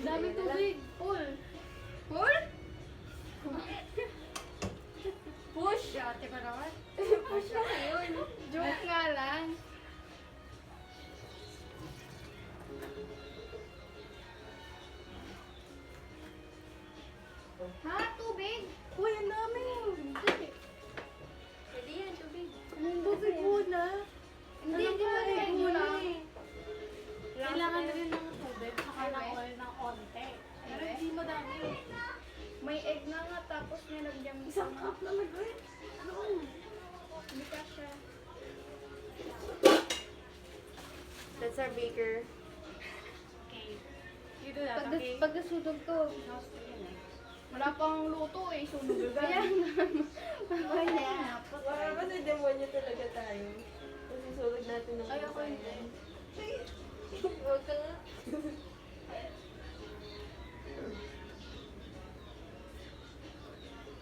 Dami tubig. Full. Full? Push! Ate ko naman. Push na yun. Joke nga lang. Ha? Tubig? Uy, ang dami. Hindi. Pwede yan, tubig. Tubig muna. Hindi, Ano di ba, ba egg egg muna lang? eh. Kailangan rin ng tubig, saka ng Okay. oil ng onte. Pero Okay. hindi madami. May egg na nga, tapos nilagyan mo Isang cup lang nag-oil. Ano? Hindi ka siya. That's our baker. Okay. Dito na, okay? Pagkasunog to, wala pang luto eh, sunog agad. Kaya Wala ba sa demonyo talaga tayo? Masusulog natin ng Ay, ako hindi. Huwag ka nga.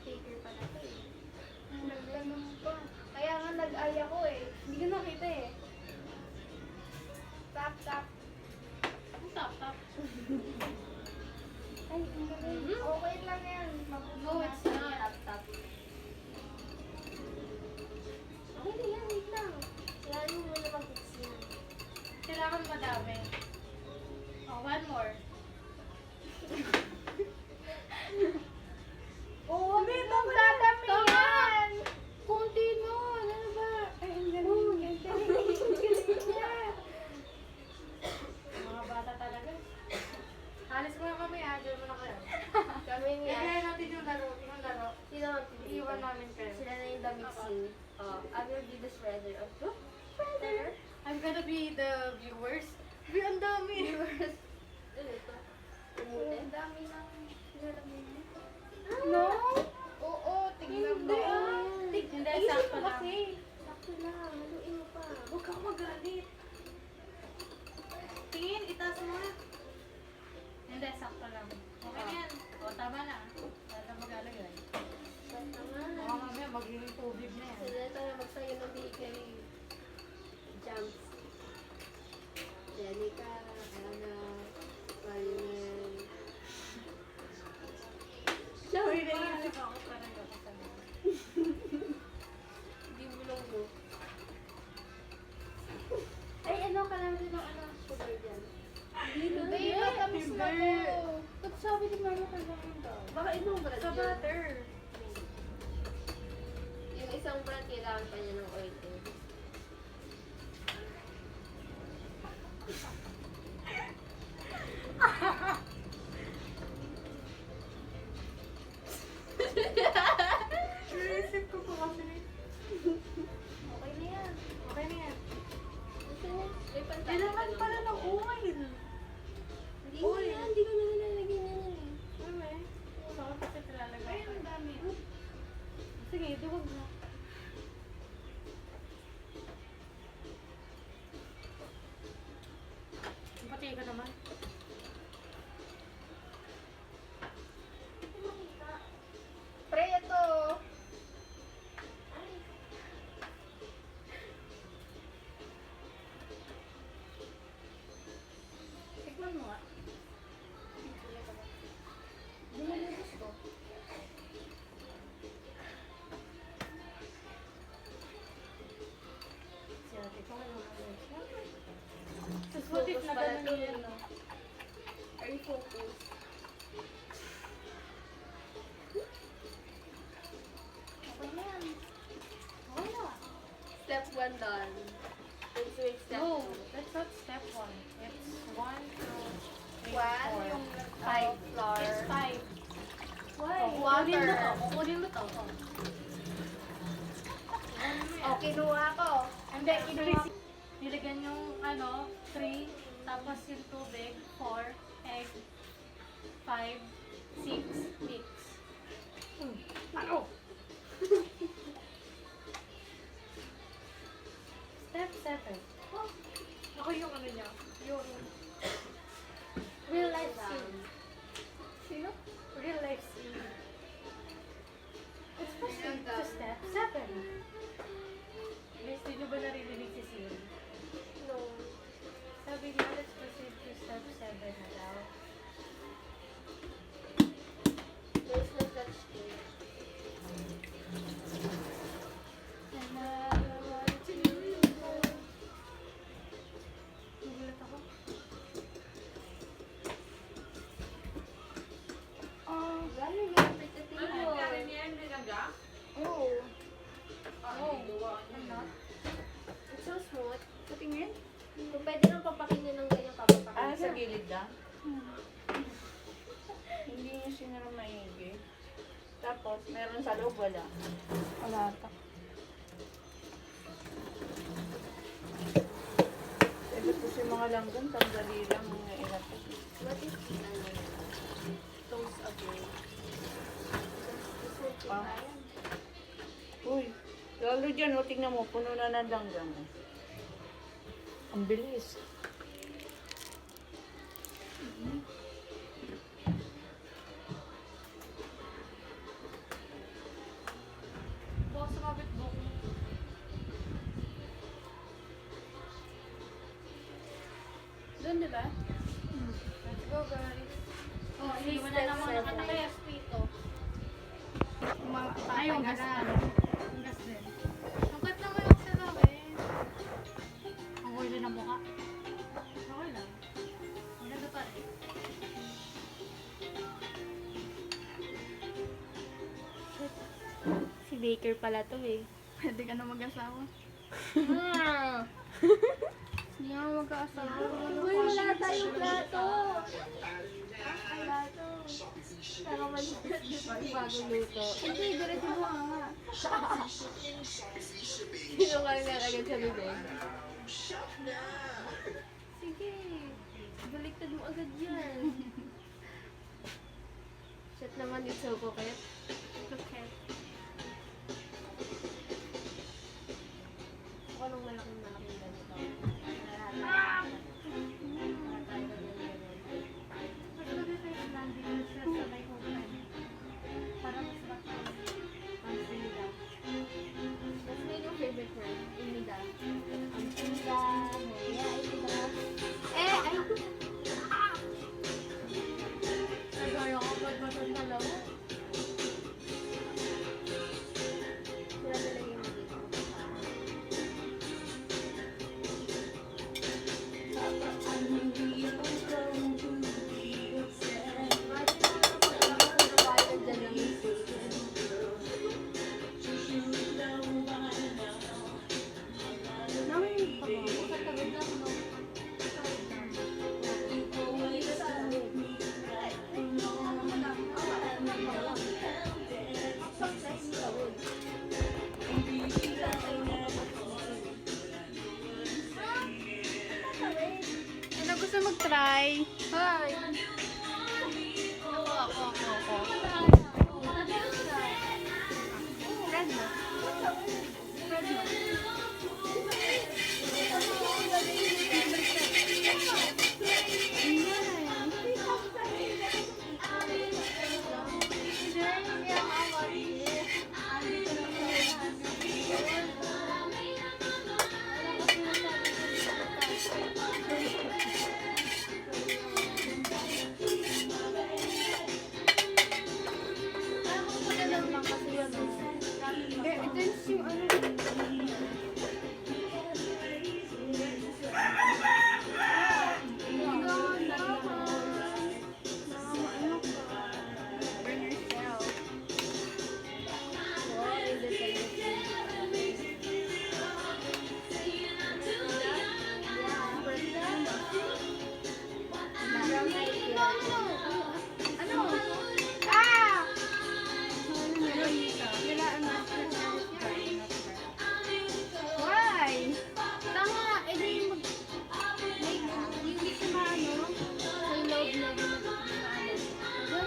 Baker pala to eh. Nagtanong pa. Kaya nga nag-ay ako eh. Hindi ko nakita eh. Tap, tap. Tap, tap. Ay, ang galing. Okay lang yan. No, it's not. Tap, tap. Okay na yan, wait lang. Kailangan mo muna mag-fix yan. Kailangan madami. Oh, one more. Oo, may magdadami yan. Kunti nun. Ano ba? Ay, ang galing. Ang galing niya. Mga bata talaga. Alis mo na kami, diyan mo na kayo. Kami nga. Kaya natin yung laro. Sino ang titito? Iiwan namin kayo. Sila na yung the mixing. I will be the shredder of the shredder. I'm gonna be the viewers. Ang dami. Viewers. Ano ito? Umute? Ang dami ng nilalagay niya. No? Oo, tignan mo. Hindi, Hindi, Ayusin sakto mo lang. kasi. Sakto lang. Haluin mo pa. Huwag kang magalit. Tingin, itaas mo na. Hindi, sakto lang. Okay na yan. O, tama na. Wala mag-alagay. Tama na. Baka mamaya magiging tubig na yan. Sila tayo magsayo ng bakery. Jumps. Jenica, Anna, Marian. Uy, naisip ako parang ako sa mga. Hindi mo lang mo. Ay, ano ka lang din ng ano? Sugar dyan. Hindi, matamis na Hindi. to. Ba't sabi ni Mama ka lang daw? Baka ibang brand Sa yun. butter. Yung isang brand, kailangan pa niya ng oil. Naisip ko po kasi. Okay na yan. Okay na yan. Kasi may pantay. Kailangan pala ng oil. Hindi mo yan. Hindi ko na nilalagyan yan eh. Okay. Bakit kasi talalagay Ay, ko? ang dami. Sige, duwag na. Pati ka naman. Pre, ito. Tikman mo nga. Bumulubos ko. Si ate ko, ano siya? What if Focus na pala ganun to. yun, no? Are you focused? Okay na yan. Okay na. Step 1 done. Let's wait step No, 2. that's not step 1. It's 1, 2, 3, One, 4. yung Five flour. It's 5. Why? Kukunin mo to. Kukunin mo to. Oh, kinuha ko. Hindi, kinuha. Nilagyan yung 3, tapos yung tubig, 4, egg, 5, 6, mix. Ano? Step 7. Ako yung ano niya. Yung Real life scene. Sino? real life scene. It's proceed to step 7. Guys, di nyo ba naririnig si Siri? No. Sabi niya, let's proceed to step 7 na daw. sa gilid na. Hindi niya sinara maigi. Tapos, meron sa loob, wala. Wala ta. Ibig ko si mga langgan, sandali lang mga ilapit. What is toast again? Pa. Uy, lalo dyan, o, tingnan mo, puno na ng langgan. Ang bilis. Bukas sumabit buko. Doon, di ba? Let's go, guys. Oh, iniwan na lang mga nakatayas dito. Ay, yung gas na. Yung gas din. Sungkat naman yung sa loob eh. Ang oily ng mukha. Okay lang. Ang ganda pa rin. Si Baker pala to eh. Pwede ka na mag-asawa. Hindi nga mag-asawa. Uy, wala tayong plato. Plato. Saka maliit, di ba? Bagong luto. Hindi, diretso mo nga. Sinungal nga agad sa bibig. Sige. Baliktad mo agad yan. Shot naman yung soko kaya. Okay. Kung anong malaking ganito. Mas maganda yung landing na siya sabay open. Para mas bakal. Ang sila. Mas may yung favorite word. Imida. Imida. Maya, imida. Ay! Nagaya ko ba't matang dalawa? Sila talaga yung dito. Sino gusto mag-try? Hi!